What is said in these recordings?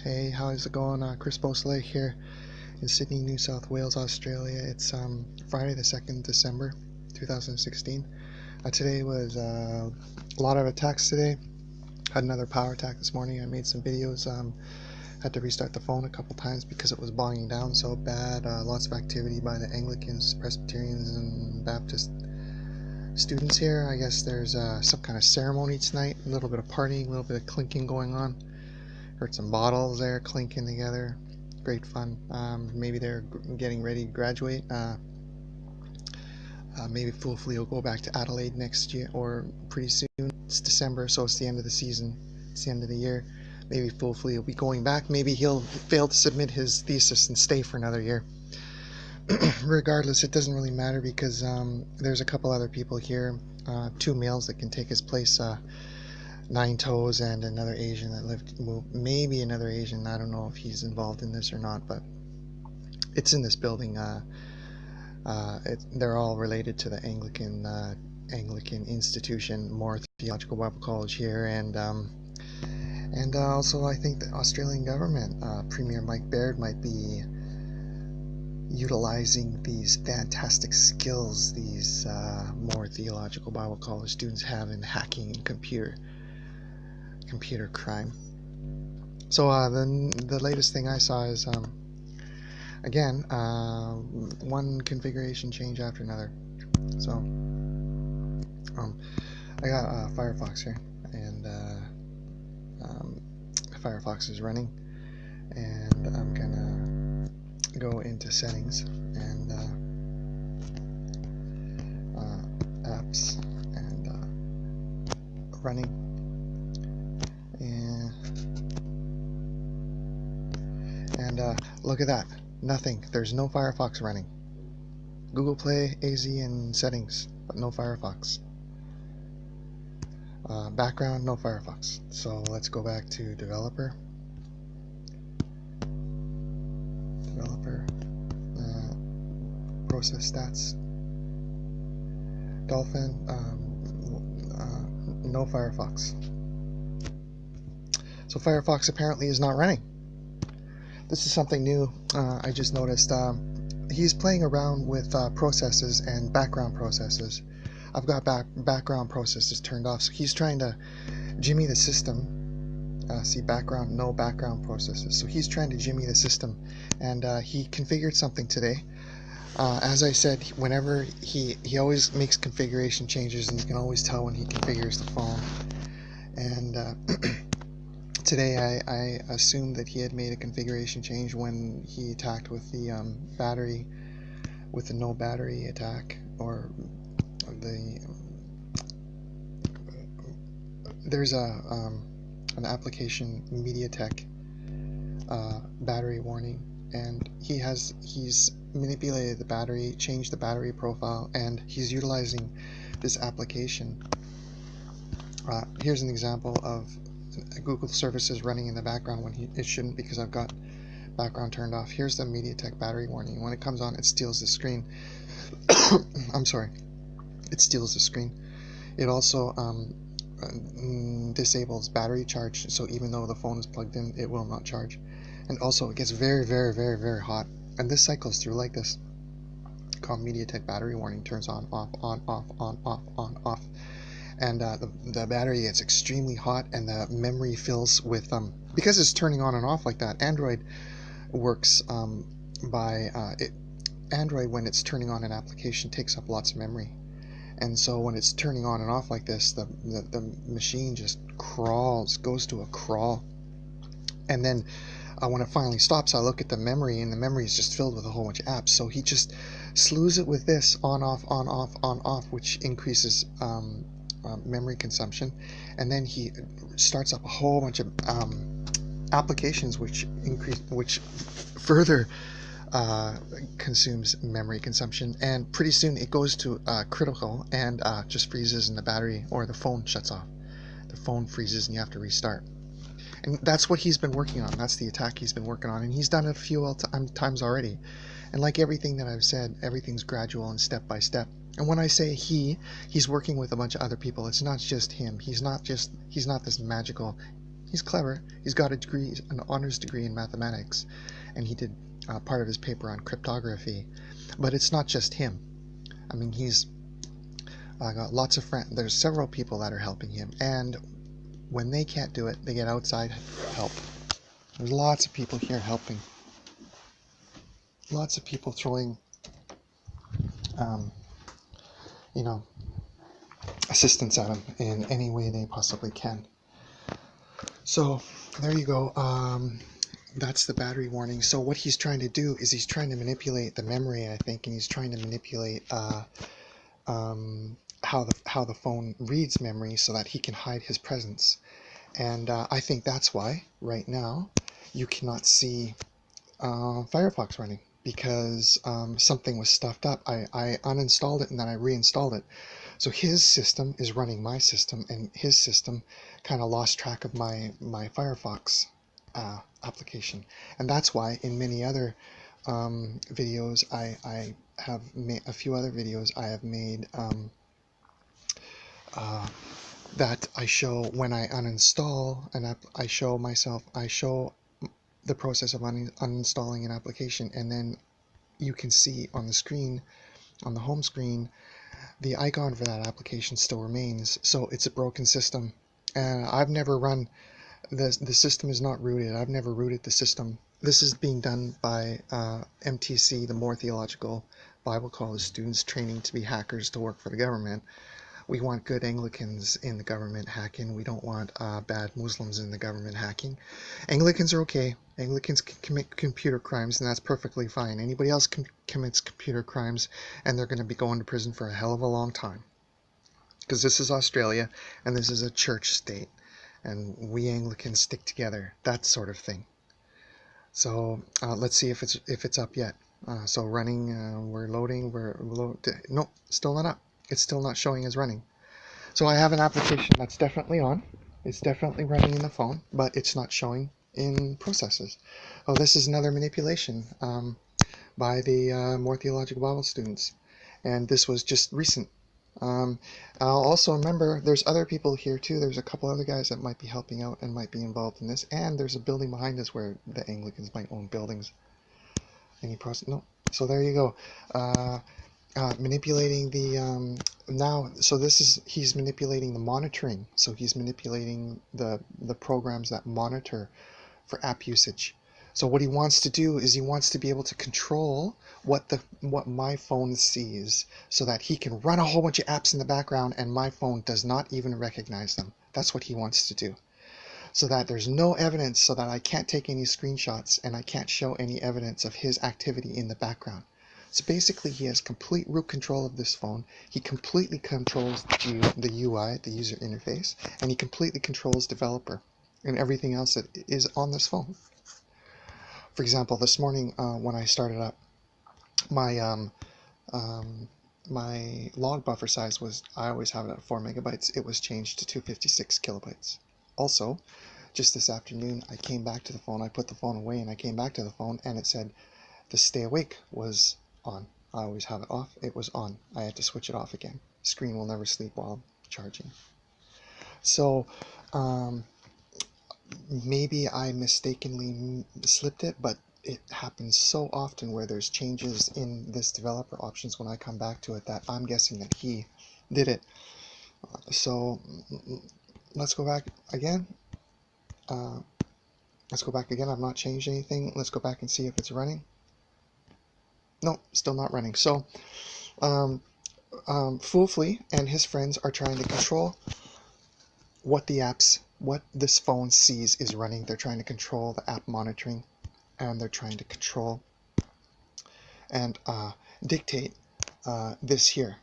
Hey, how's it going? Chris Beausoleil here in Sydney, New South Wales, Australia. It's Friday the 2nd December 2016. Today was a lot of attacks today. Had another power attack this morning. I made some videos. Had to restart the phone a couple times because it was bogging down so bad. Lots of activity by the Anglicans, Presbyterians, and Baptist students here. I guess there's some kind of ceremony tonight. A little bit of partying, a little bit of clinking going on. Heard some bottles there clinking together. Great fun. Maybe they're getting ready to graduate. Maybe hopefully we'll go back to Adelaide next year or pretty soon. It's December, so it's the end of the season. It's the end of the year. Maybe hopefully he'll be going back. Maybe he'll fail to submit his thesis and stay for another year. Regardless, it doesn't really matter because there's a couple other people here, two males that can take his place. Nine Toes and another Asian that lived, well, maybe another Asian. I don't know if he's involved in this or not, but it's in this building. They're all related to the Anglican institution, more theological Bible college here, and also I think the Australian government, Premier Mike Baird, might be utilizing these fantastic skills these more theological Bible college students have in hacking and computer crime. So the latest thing I saw is again one configuration change after another. So I got Firefox here, and Firefox is running, and I'm gonna go into settings and apps and running. And look at that, nothing. There's no Firefox running. Google Play, AZ, and settings, but no Firefox. Background, no Firefox. So let's go back to developer, process stats, Dolphin, no Firefox. So Firefox apparently is not running. This is something new. I just noticed. He's playing around with processes and background processes. I've got background processes turned off, so he's trying to jimmy the system. See, background, no background processes. So he's trying to jimmy the system, and he configured something today. As I said, whenever he always makes configuration changes, and you can always tell when he configures the phone. And today I assumed that he had made a configuration change when he attacked with the battery, with the no battery attack, or there's an application, MediaTek battery warning, and he's manipulated the battery, changed the battery profile, and he's utilizing this application. Here's an example of Google services running in the background when it shouldn't, because I've got background turned off. Here's the MediaTek battery warning. When it comes on, it steals the screen. I'm sorry, it steals the screen. It also disables battery charge, so even though the phone is plugged in, it will not charge. And also it gets very, very, very, very hot, and this cycles through like this. Called MediaTek battery warning, turns on, off, on, off, on, off, on, off. And the battery gets extremely hot, and the memory fills with because it's turning on and off like that. Android works Android, when it's turning on an application, takes up lots of memory, and so when it's turning on and off like this, the machine just goes to a crawl, and then when it finally stops, I look at the memory, and the memory is just filled with a whole bunch of apps. So he just slews it with this on off, which increases memory consumption, and then he starts up a whole bunch of applications which further consumes memory consumption, and pretty soon it goes to critical and just freezes, and the battery or the phone shuts off. The phone freezes and you have to restart. And that's what he's been working on. That's the attack he's been working on, and he's done it a few times already. And like everything that I've said, everything's gradual and step by step. And when I say he's working with a bunch of other people. It's not just him. He's not this magical He's clever. He's got a degree, an honors degree in mathematics, and he did part of his paper on cryptography. But it's not just him. I mean, he's got lots of friends. There's several people that are helping him, and when they can't do it, they get outside help. There's lots of people here helping. Lots of people throwing, you know, assistance at him in any way they possibly can. So there you go. That's the battery warning. So what he's trying to do is he's trying to manipulate the memory, I think, and he's trying to manipulate how the phone reads memory so that he can hide his presence. And I think that's why right now you cannot see Firefox running, because something was stuffed up. I uninstalled it and then I reinstalled it. So his system is running my system, and his system kind of lost track of my Firefox application. And that's why in many other videos I have made, a few other videos I have made that I show when I uninstall an app, I show the process of uninstalling an application, and then you can see on the screen, on the home screen, the icon for that application still remains. So it's a broken system, and I've never run the system is not rooted. I've never rooted the system. This is being done by MTC, the More Theological Bible College students training to be hackers to work for the government. We want good Anglicans in the government hacking. We don't want bad Muslims in the government hacking. Anglicans are okay. Anglicans can commit computer crimes, and that's perfectly fine. Anybody else commits computer crimes, and they're going to be going to prison for a hell of a long time. Because this is Australia, and this is a church state, and we Anglicans stick together. That sort of thing. So let's see if it's up yet. So running, we're loading. Nope, still not up. It's still not showing as running. So I have an application that's definitely on. It's definitely running in the phone, but it's not showing in processes. Oh, this is another manipulation by the More Theological Bible students. And this was just recent. I'll also remember there's other people here too. There's a couple other guys that might be helping out and might be involved in this. And there's a building behind us where the Anglicans might own buildings. Any process? No. So there you go. Manipulating the now, so this is, he's manipulating the monitoring. So he's manipulating the programs that monitor for app usage. So what he wants to do is he wants to be able to control what my phone sees, so that he can run a whole bunch of apps in the background and my phone does not even recognize them. That's what he wants to do. So that there's no evidence, so that I can't take any screenshots and I can't show any evidence of his activity in the background. So basically he has complete root control of this phone. He completely controls the UI, the user interface, and he completely controls developer and everything else that is on this phone. For example, this morning when I started up, my my log buffer size was, I always have it at 4 megabytes. It was changed to 256 kilobytes. Also, just this afternoon, I came back to the phone. I put the phone away and I came back to the phone and it said the stay awake was on. I always have it off. It was on. I had to switch it off again. Screen will never sleep while charging. So maybe I mistakenly slipped it, but it happens so often where there's changes in this developer options when I come back to it that I'm guessing that he did it. So let's go back again. I've not changed anything. Let's go back and see if it's running. No, still not running. So Foolfully and his friends are trying to control what this phone sees is running. They're trying to control the app monitoring, and they're trying to control and dictate this here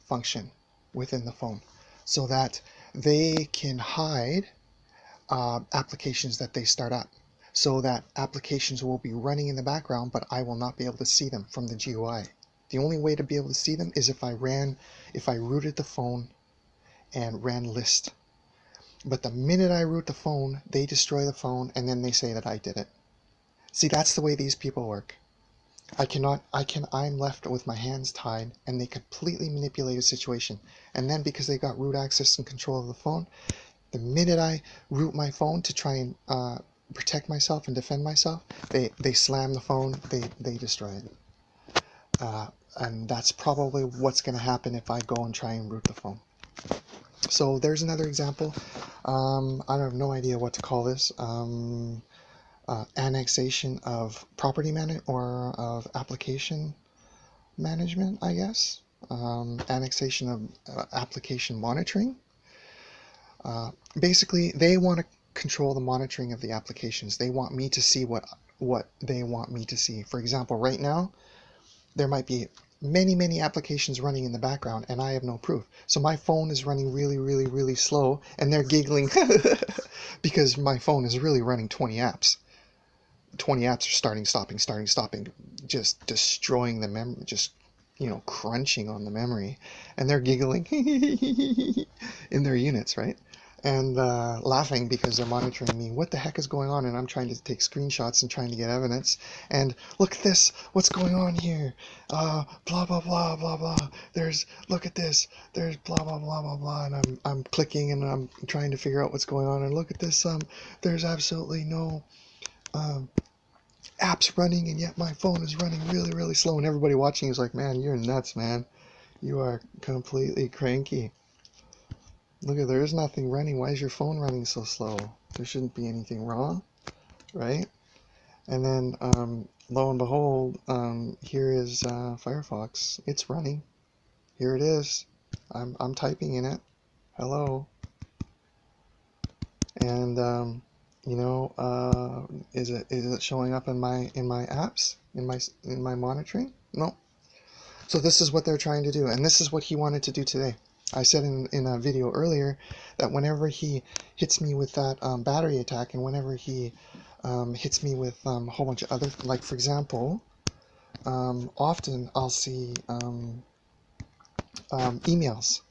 function within the phone, so that they can hide applications that they start up, so that applications will be running in the background, but I will not be able to see them from the GUI. The only way to be able to see them is if I rooted the phone and ran list. But the minute I root the phone, they destroy the phone and then they say that I did it. See, that's the way these people work. I'm left with my hands tied, and they completely manipulate a situation. And then because they got root access and control of the phone, The minute I root my phone to try and protect myself and defend myself, they slam the phone, they destroy it. And that's probably what's going to happen if I go and try and root the phone. So there's another example. I have no idea what to call this. Annexation of property management or of application management, I guess. Annexation of application monitoring. Basically, they want to control the monitoring of the applications. They want me to see what they want me to see. For example, right now, there might be many applications running in the background and I have no proof. So my phone is running really slow and they're giggling because my phone is really running 20 apps. 20 apps are starting, stopping, just destroying the memory, just, crunching on the memory. And they're giggling in their units, right? And laughing because they're monitoring me. What the heck is going on? And I'm trying to take screenshots and trying to get evidence. And look at this. What's going on here? Blah blah blah blah blah. Look at this. There's blah blah blah blah blah. And I'm clicking and I'm trying to figure out what's going on. And look at this. There's absolutely no apps running, and yet my phone is running really slow. And everybody watching is like, man, you're nuts, man. You are completely cranky. Look, there is nothing running. Why is your phone running so slow? There shouldn't be anything wrong, right? And then, lo and behold, here is Firefox. It's running. Here it is. I'm typing in it. Hello. And is it showing up in my apps in my monitoring? No. So this is what they're trying to do, and this is what he wanted to do today. I said in a video earlier that whenever he hits me with that battery attack, and whenever he hits me with a whole bunch of other, like for example, often I'll see emails.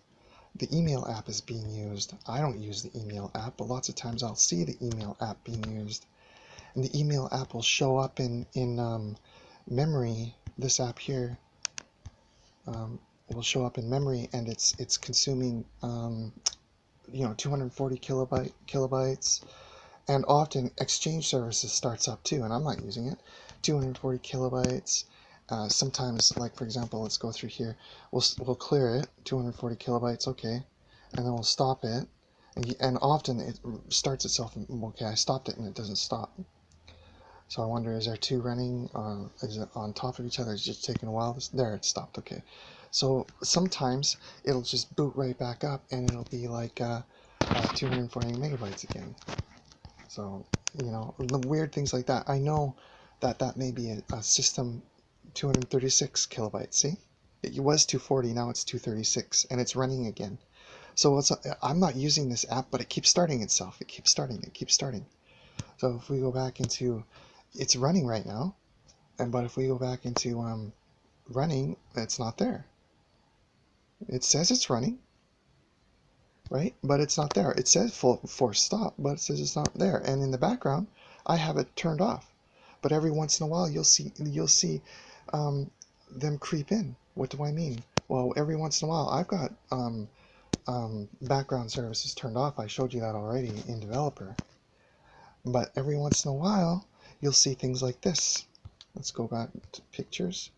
The email app is being used. I don't use the email app, but lots of times I'll see the email app being used. And the email app will show up in memory. This app here will show up in memory, and it's consuming 240 kilobytes, and often Exchange Services starts up too, and I'm not using it. 240 kilobytes. Sometimes, like for example, let's go through here. We'll clear it. 240 kilobytes, okay, and then we'll stop it. And often it starts itself. Okay, I stopped it and it doesn't stop. So I wonder, is there two running? Is it on top of each other? It's just taking a while. There, it stopped. Okay. So sometimes it'll just boot right back up, and it'll be like 240 megabytes again. So the weird things like that. I know that may be a system 236 kilobytes. See, it was 240, now it's 236, and it's running again. So I'm not using this app, but it keeps starting itself. It keeps starting. So if we go back into, it's running right now, but if we go back into running, it's not there. It says it's running, right? But it's not there. It says force stop, but it says it's not there. And in the background, I have it turned off. But every once in a while, you'll see them creep in. What do I mean? Well, every once in a while, I've got background services turned off. I showed you that already in Developer. But every once in a while, you'll see things like this. Let's go back to pictures.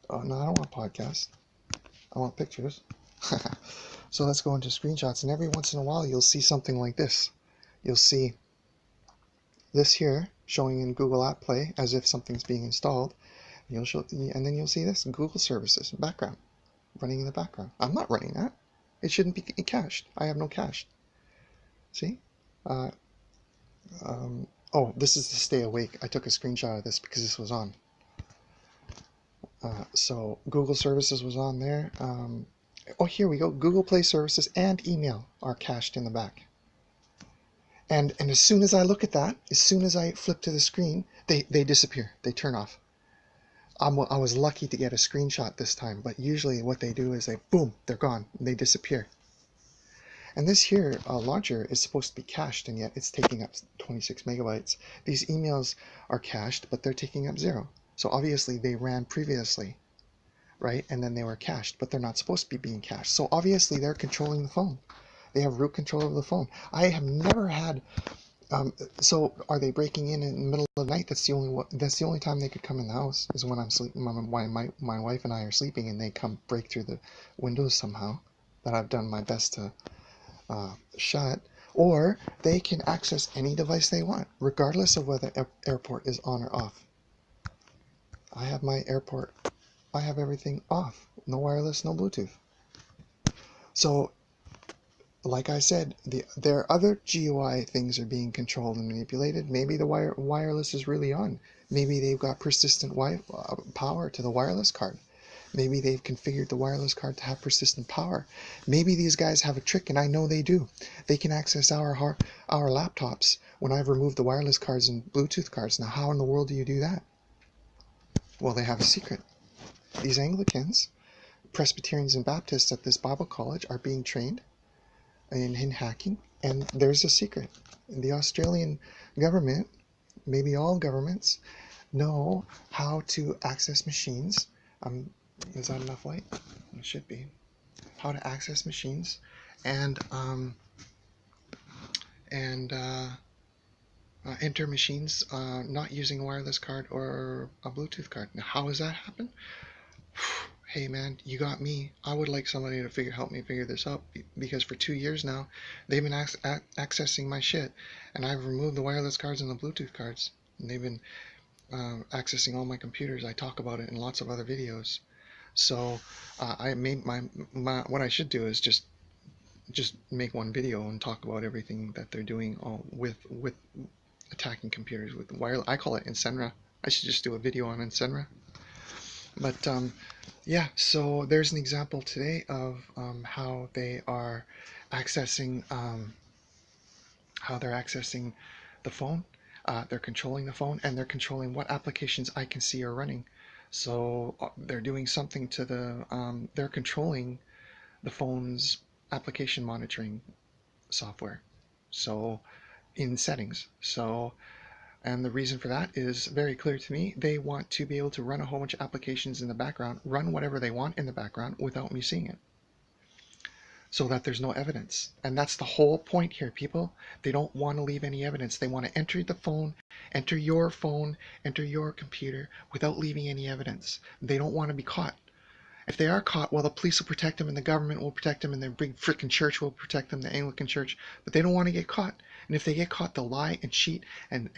Oh, no, I don't want podcasts. I want pictures. So let's go into screenshots, and every once in a while you'll see something like this. You'll see this here showing in Google App Play as if something's being installed. And then you'll see this Google services background running in the background. I'm not running that. It shouldn't be cached. I have no cache. See? Oh, this is to stay awake. I took a screenshot of this because this was on. So Google services was on there. Oh, here we go. Google Play services and email are cached in the back. And as soon as I look at that, as soon as I flip to the screen, they disappear. They turn off. I was lucky to get a screenshot this time, but usually what they do is boom, they're gone. They disappear. And this here launcher is supposed to be cached, and yet it's taking up 26 megabytes. These emails are cached, but they're taking up 0. So obviously they ran previously, right? And then they were cached, but they're not supposed to be being cached. So obviously they're controlling the phone. They have root control of the phone. I have never had. So are they breaking in the middle of the night? That's the only time they could come in the house is when I'm sleeping. My wife and I are sleeping, and they come break through the windows somehow. That I've done my best to shut. Or they can access any device they want, regardless of whether airport is on or off. I have my airport. I have everything off. No wireless, no Bluetooth. So, like I said, their other GUI things are being controlled and manipulated. Maybe the wireless is really on. Maybe they've got persistent power to the wireless card. Maybe they've configured the wireless card to have persistent power. Maybe these guys have a trick, and I know they do. They can access our laptops when I've removed the wireless cards and Bluetooth cards. Now, how in the world do you do that? Well, they have a secret. These Anglicans, Presbyterians, and Baptists at this Bible college are being trained in hacking, and there's a secret. The Australian government, maybe all governments, know how to access machines. Is that enough light? It should be. How to access machines and enter machines not using a wireless card or a Bluetooth card. Now, how does that happen? Hey man, you got me. I would like somebody to help me figure this out, because for 2 years now, they've been accessing my shit, and I've removed the wireless cards and the Bluetooth cards, and they've been accessing all my computers. I talk about it in lots of other videos. So I made my what I should do is just make one video and talk about everything that they're doing with attacking computers with wireless. I call it Incenra. I should just do a video on Incenra. But yeah, so there's an example today of how they are accessing the phone. They're controlling the phone, and they're controlling what applications I can see are running. So they're doing something to they're controlling the phone's application monitoring software. So in settings. And the reason for that is very clear to me. They want to be able to run a whole bunch of applications in the background, run whatever they want in the background without me seeing it, so that there's no evidence. And that's the whole point here, people. They don't want to leave any evidence. They want to enter your phone, enter your computer without leaving any evidence. They don't want to be caught. If they are caught, well, the police will protect them, and the government will protect them, and their big freaking church will protect them, the Anglican Church. But they don't want to get caught. And if they get caught, they'll lie and cheat and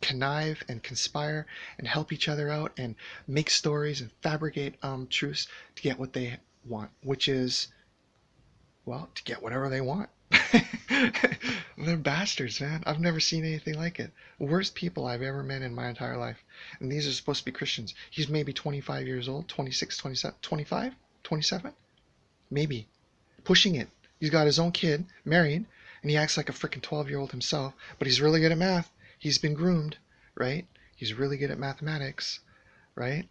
connive and conspire and help each other out and make stories and fabricate truths to get what they want, which is, well, to get whatever they want. They're bastards, man. I've never seen anything like it. Worst people I've ever met in my entire life. And these are supposed to be Christians. He's maybe 25 years old, 26, 27, 25, 27? Maybe. Pushing it. He's got his own kid, married, and he acts like a freaking 12-year-old himself, but he's really good at math. He's been groomed, right? He's really good at mathematics, right?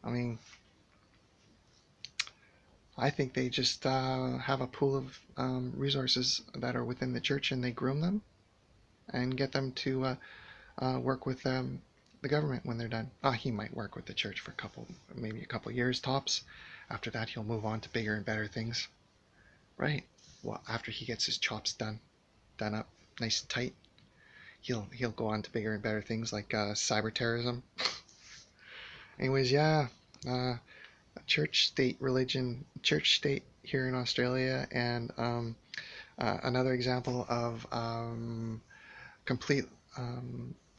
I mean, I think they just have a pool of resources that are within the church, and they groom them and get them to work with the government when they're done. He might work with the church for maybe a couple years tops. After that, he'll move on to bigger and better things, right? Well, after he gets his chops done up nice and tight, he'll go on to bigger and better things like cyber terrorism. Anyways, yeah. Church state here in Australia, and another example of completely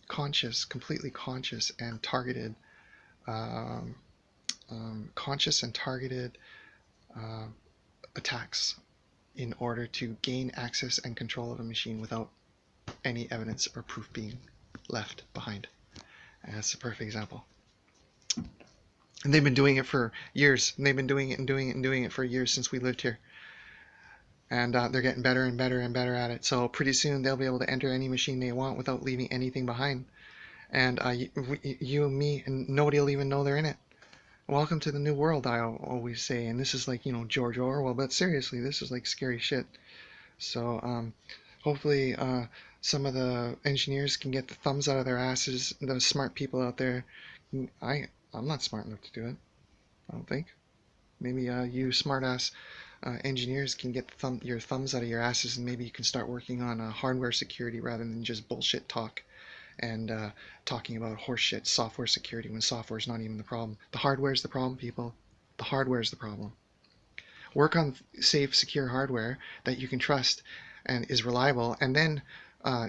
conscious and targeted attacks in order to gain access and control of a machine without any evidence or proof being left behind. And that's a perfect example. And they've been doing it for years. And they've been doing it for years since we lived here. And they're getting better and better and better at it. So pretty soon they'll be able to enter any machine they want without leaving anything behind. And you and me, and nobody will even know they're in it. Welcome to the new world, I always say. And this is like, George Orwell. But seriously, this is like scary shit. So hopefully some of the engineers can get the thumbs out of their asses. The smart people out there. I'm not smart enough to do it, I don't think. Maybe you smart-ass engineers can get your thumbs out of your asses, and maybe you can start working on hardware security rather than just bullshit talk and talking about horseshit software security when software is not even the problem. The hardware is the problem, people. The hardware is the problem. Work on safe, secure hardware that you can trust and is reliable, and then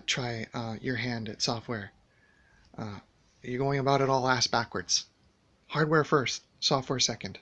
try your hand at software. You're going about it all ass backwards. Hardware first, software second.